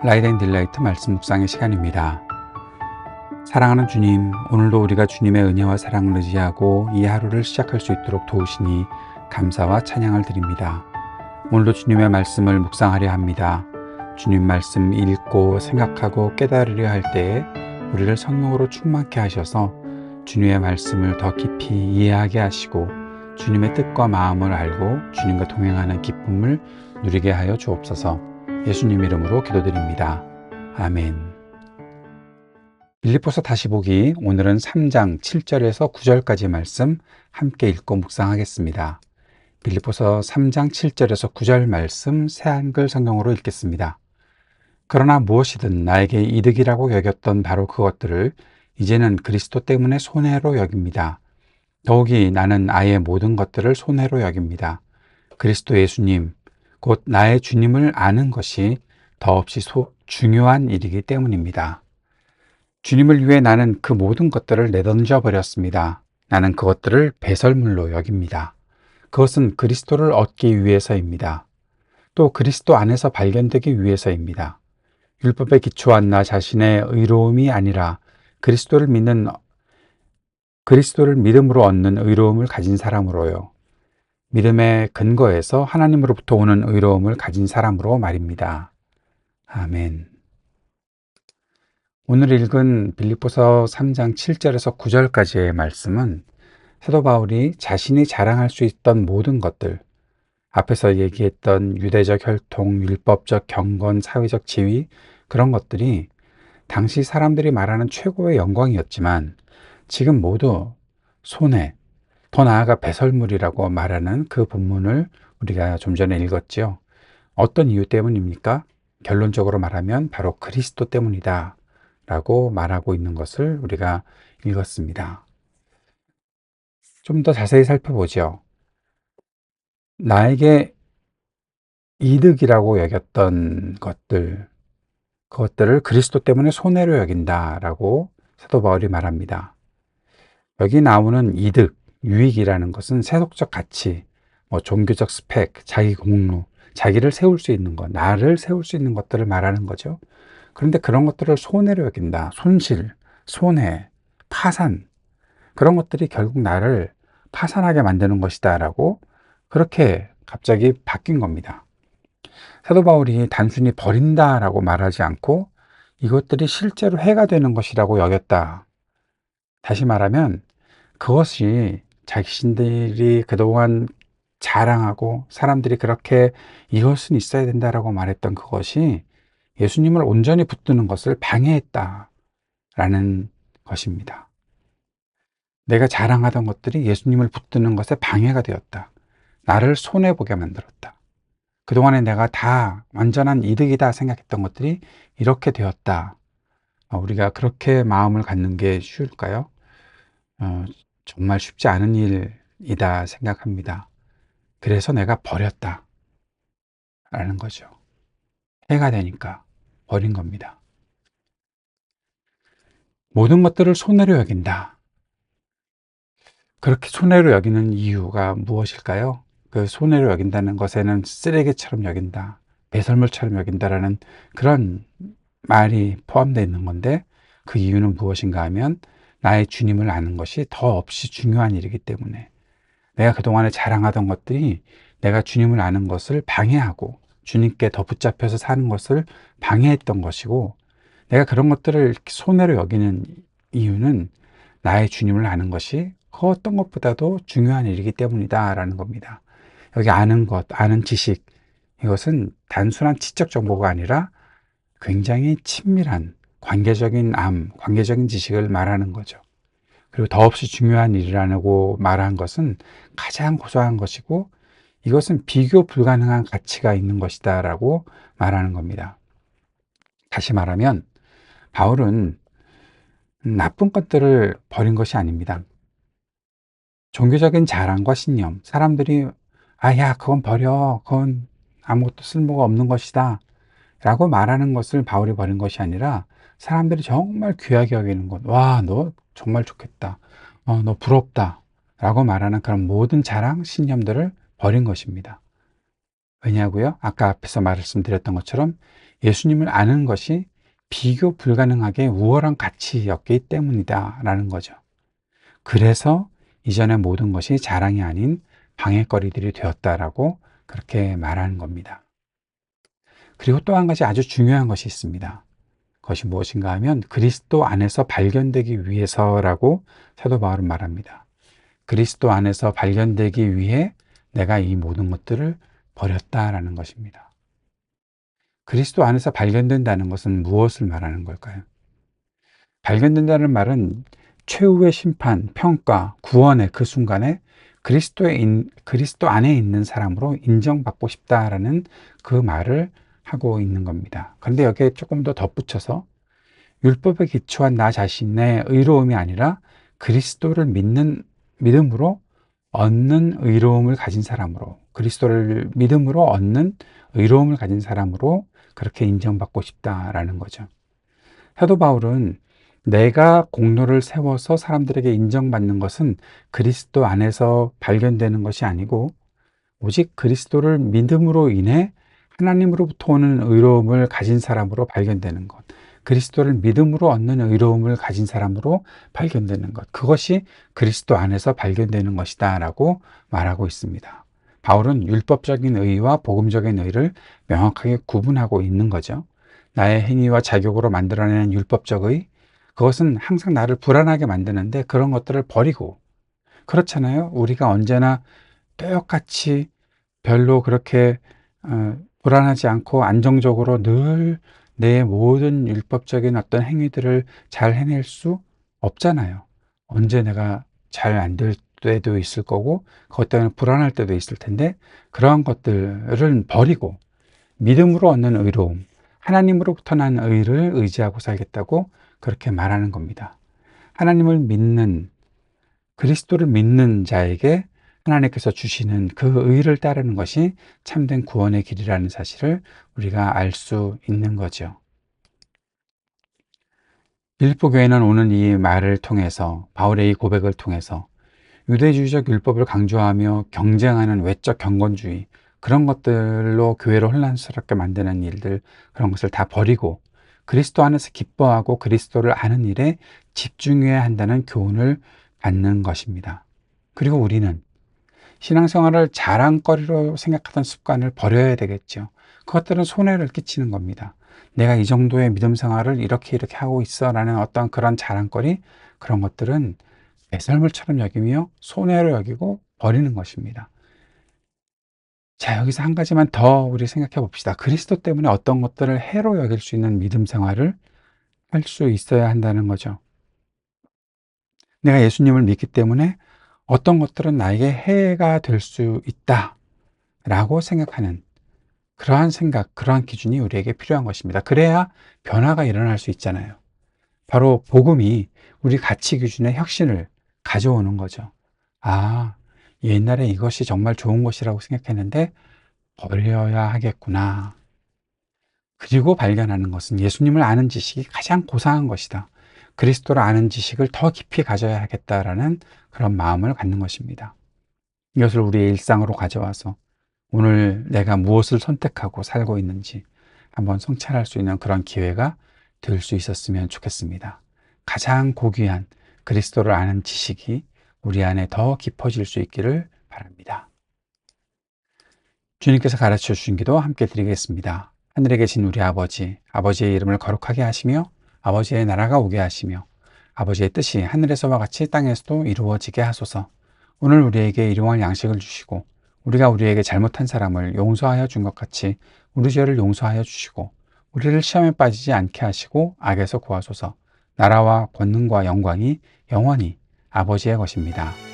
라이트 앤 딜라이트 말씀 묵상의 시간입니다. 사랑하는 주님, 오늘도 우리가 주님의 은혜와 사랑을 의지하고 이 하루를 시작할 수 있도록 도우시니 감사와 찬양을 드립니다. 오늘도 주님의 말씀을 묵상하려 합니다. 주님 말씀 읽고 생각하고 깨달으려 할 때에 우리를 성령으로 충만케 하셔서 주님의 말씀을 더 깊이 이해하게 하시고 주님의 뜻과 마음을 알고 주님과 동행하는 기쁨을 누리게 하여 주옵소서. 예수님 이름으로 기도드립니다. 아멘. 빌립보서 다시 보기, 오늘은 3장 7절에서 9절까지 말씀 함께 읽고 묵상하겠습니다. 빌립보서 3장 7절에서 9절 말씀 새한글 성경으로 읽겠습니다. 그러나 무엇이든 나에게 이득이라고 여겼던 바로 그것들을 이제는 그리스도 때문에 손해로 여깁니다. 더욱이 나는 아예 모든 것들을 손해로 여깁니다. 그리스도 예수님, 곧 나의 주님을 아는 것이 더없이 중요한 일이기 때문입니다. 주님을 위해 나는 그 모든 것들을 내던져 버렸습니다. 나는 그것들을 배설물로 여깁니다. 그것은 그리스도를 얻기 위해서입니다. 또 그리스도 안에서 발견되기 위해서입니다. 율법에 기초한 나 자신의 의로움이 아니라 그리스도를 믿음으로 얻는 의로움을 가진 사람으로요. 믿음의 근거에서 하나님으로부터 오는 의로움을 가진 사람으로 말입니다. 아멘. 오늘 읽은 빌립보서 3장 7절에서 9절까지의 말씀은 사도 바울이 자신이 자랑할 수 있던 모든 것들, 앞에서 얘기했던 유대적 혈통, 율법적 경건, 사회적 지위, 그런 것들이 당시 사람들이 말하는 최고의 영광이었지만 지금 모두 손해, 더 나아가 배설물이라고 말하는 그 본문을 우리가 좀 전에 읽었죠. 어떤 이유 때문입니까? 결론적으로 말하면 바로 그리스도 때문이다 라고 말하고 있는 것을 우리가 읽었습니다. 좀 더 자세히 살펴보죠. 나에게 이득이라고 여겼던 그것들을 그리스도 때문에 손해로 여긴다라고 사도 바울이 말합니다. 여기 나오는 이득, 유익이라는 것은 세속적 가치, 종교적 스펙, 자기 공로, 자기를 세울 수 있는 것, 나를 세울 수 있는 것들을 말하는 거죠. 그런데 그런 것들을 손해로 여긴다. 손실, 손해, 파산, 그런 것들이 결국 나를 파산하게 만드는 것이다 라고 그렇게 갑자기 바뀐 겁니다. 사도 바울이 단순히 버린다라고 말하지 않고 이것들이 실제로 해가 되는 것이라고 여겼다. 다시 말하면 그것이 자신들이 그동안 자랑하고 사람들이 그렇게 이것은 있어야 된다라고 말했던 그것이 예수님을 온전히 붙드는 것을 방해했다라는 것입니다. 내가 자랑하던 것들이 예수님을 붙드는 것에 방해가 되었다. 나를 손해보게 만들었다. 그동안에 내가 다 완전한 이득이다 생각했던 것들이 이렇게 되었다. 우리가 그렇게 마음을 갖는 게 쉬울까요? 정말 쉽지 않은 일이다 생각합니다. 그래서 내가 버렸다 라는 거죠. 해가 되니까 버린 겁니다. 모든 것들을 손해로 여긴다. 그렇게 손해로 여기는 이유가 무엇일까요? 그 손해로 여긴다는 것에는 쓰레기처럼 여긴다, 배설물처럼 여긴다라는 그런 말이 포함되어 있는 건데, 그 이유는 무엇인가 하면 나의 주님을 아는 것이 더없이 중요한 일이기 때문에, 내가 그동안에 자랑하던 것들이 내가 주님을 아는 것을 방해하고 주님께 더 붙잡혀서 사는 것을 방해했던 것이고, 내가 그런 것들을 손해로 여기는 이유는 나의 주님을 아는 것이 그 어떤 것보다도 중요한 일이기 때문이다 라는 겁니다. 여기 아는 것, 아는 지식, 이것은 단순한 지적 정보가 아니라 굉장히 친밀한 관계적인 지식을 말하는 거죠. 그리고 더없이 중요한 일이라고 말한 것은 가장 고소한 것이고, 이것은 비교 불가능한 가치가 있는 것이다 라고 말하는 겁니다. 다시 말하면 바울은 나쁜 것들을 버린 것이 아닙니다. 종교적인 자랑과 신념, 사람들이 야, 그건 버려, 그건 아무것도 쓸모가 없는 것이다 라고 말하는 것을 바울이 버린 것이 아니라, 사람들이 정말 귀하게 여기는 것, 와, 너 정말 좋겠다, 너 부럽다 라고 말하는 그런 모든 자랑, 신념들을 버린 것입니다. 왜냐고요? 아까 앞에서 말씀드렸던 것처럼 예수님을 아는 것이 비교 불가능하게 우월한 가치였기 때문이다라는 거죠. 그래서 이전의 모든 것이 자랑이 아닌 방해거리들이 되었다라고 그렇게 말하는 겁니다. 그리고 또 한 가지 아주 중요한 것이 있습니다. 그것이 무엇인가 하면 그리스도 안에서 발견되기 위해서라고 사도 바울은 말합니다. 그리스도 안에서 발견되기 위해 내가 이 모든 것들을 버렸다라는 것입니다. 그리스도 안에서 발견된다는 것은 무엇을 말하는 걸까요? 발견된다는 말은 최후의 심판, 평가, 구원의 그 순간에 그리스도 안에 있는 사람으로 인정받고 싶다라는 그 말을 하고 있는 겁니다. 그런데 여기에 조금 더 덧붙여서 율법에 기초한 나 자신의 의로움이 아니라 그리스도를 믿음으로 얻는 의로움을 가진 사람으로, 그리스도를 믿음으로 얻는 의로움을 가진 사람으로 그렇게 인정받고 싶다라는 거죠. 사도 바울은 내가 공로를 세워서 사람들에게 인정받는 것은 그리스도 안에서 발견되는 것이 아니고 오직 그리스도를 믿음으로 인해 하나님으로부터 오는 의로움을 가진 사람으로 발견되는 것, 그리스도를 믿음으로 얻는 의로움을 가진 사람으로 발견되는 것, 그것이 그리스도 안에서 발견되는 것이다 라고 말하고 있습니다. 바울은 율법적인 의와 복음적인 의를 명확하게 구분하고 있는 거죠. 나의 행위와 자격으로 만들어내는 율법적 의, 그것은 항상 나를 불안하게 만드는데 그런 것들을 버리고, 그렇잖아요. 우리가 언제나 똑같이 별로 그렇게 불안하지 않고 안정적으로 늘 내 모든 율법적인 어떤 행위들을 잘 해낼 수 없잖아요. 언제 내가 잘 안 될 때도 있을 거고 그것 때문에 불안할 때도 있을 텐데 그러한 것들을 버리고 믿음으로 얻는 의로움, 하나님으로부터 난 의를 의지하고 살겠다고 그렇게 말하는 겁니다. 하나님을 믿는, 그리스도를 믿는 자에게 하나님께서 주시는 그 의를 따르는 것이 참된 구원의 길이라는 사실을 우리가 알 수 있는 거죠. 빌립보 교회는 오늘 이 말을 통해서, 바울의 이 고백을 통해서 유대주의적 율법을 강조하며 경쟁하는 외적 경건주의, 그런 것들로 교회를 혼란스럽게 만드는 일들, 그런 것을 다 버리고 그리스도 안에서 기뻐하고 그리스도를 아는 일에 집중해야 한다는 교훈을 받는 것입니다. 그리고 우리는 신앙생활을 자랑거리로 생각하던 습관을 버려야 되겠죠. 그것들은 손해를 끼치는 겁니다. 내가 이 정도의 믿음 생활을 이렇게 하고 있어 라는 어떤 그런 자랑거리, 그런 것들은 배설물처럼 여기며 손해로 여기고 버리는 것입니다. 자, 여기서 한 가지만 더 우리 생각해 봅시다. 그리스도 때문에 어떤 것들을 해로 여길 수 있는 믿음 생활을 할 수 있어야 한다는 거죠. 내가 예수님을 믿기 때문에 어떤 것들은 나에게 해가 될 수 있다라고 생각하는 그러한 생각, 그러한 기준이 우리에게 필요한 것입니다. 그래야 변화가 일어날 수 있잖아요. 바로 복음이 우리 가치 기준의 혁신을 가져오는 거죠. 아, 옛날에 이것이 정말 좋은 것이라고 생각했는데 버려야 하겠구나. 그리고 발견하는 것은 예수님을 아는 지식이 가장 고상한 것이다. 그리스도를 아는 지식을 더 깊이 가져야 하겠다라는 그런 마음을 갖는 것입니다. 이것을 우리의 일상으로 가져와서 오늘 내가 무엇을 선택하고 살고 있는지 한번 성찰할 수 있는 그런 기회가 될 수 있었으면 좋겠습니다. 가장 고귀한 그리스도를 아는 지식이 우리 안에 더 깊어질 수 있기를 바랍니다. 주님께서 가르쳐 주신 기도 함께 드리겠습니다. 하늘에 계신 우리 아버지, 아버지의 이름을 거룩하게 하시며 아버지의 나라가 오게 하시며 아버지의 뜻이 하늘에서와 같이 땅에서도 이루어지게 하소서. 오늘 우리에게 일용할 양식을 주시고 우리가 우리에게 잘못한 사람을 용서하여 준 것 같이 우리 죄를 용서하여 주시고 우리를 시험에 빠지지 않게 하시고 악에서 구하소서. 나라와 권능과 영광이 영원히 아버지의 것입니다.